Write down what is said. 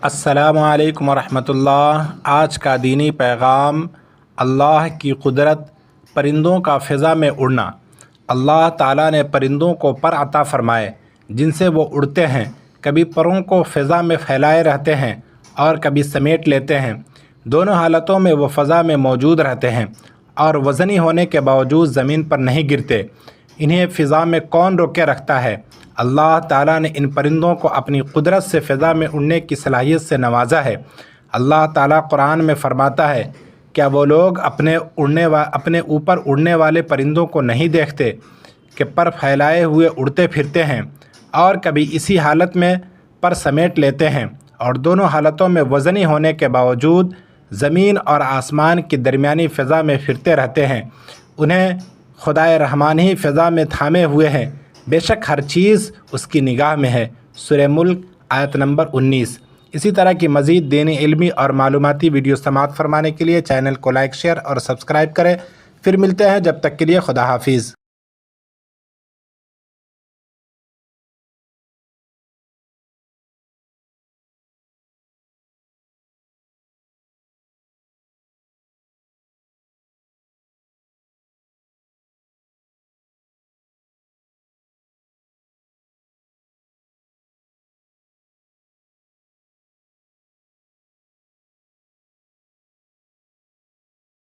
السلام علیکم ورحمۃ اللہ۔ آج کا دینی پیغام اللہ کی قدرت، پرندوں کا فضا میں اڑنا۔ اللہ تعالیٰ نے پرندوں کو پر عطا فرمائے جن سے وہ اڑتے ہیں، کبھی پروں کو فضا میں پھیلائے رہتے ہیں اور کبھی سمیٹ لیتے ہیں۔ دونوں حالتوں میں وہ فضا میں موجود رہتے ہیں اور وزنی ہونے کے باوجود زمین پر نہیں گرتے۔ انہیں فضا میں کون روکے رکھتا ہے؟ اللہ تعالیٰ نے ان پرندوں کو اپنی قدرت سے فضا میں اڑنے کی صلاحیت سے نوازا ہے۔ اللہ تعالیٰ قرآن میں فرماتا ہے، کیا وہ لوگ اپنے اوپر اڑنے والے پرندوں کو نہیں دیکھتے کہ پر پھیلائے ہوئے اڑتے پھرتے ہیں اور کبھی اسی حالت میں پر سمیٹ لیتے ہیں، اور دونوں حالتوں میں وزنی ہونے کے باوجود زمین اور آسمان کی درمیانی فضا میں پھرتے رہتے ہیں۔ انہیں خدائے رحمان ہی فضا میں تھامے ہوئے ہیں، بے شک ہر چیز اس کی نگاہ میں ہے۔ سورہ ملک آیت نمبر 19۔ اسی طرح کی مزید دینی، علمی اور معلوماتی ویڈیو سماعت فرمانے کے لیے چینل کو لائک، شیئر اور سبسکرائب کریں۔ پھر ملتے ہیں، جب تک کے لیے خدا حافظ۔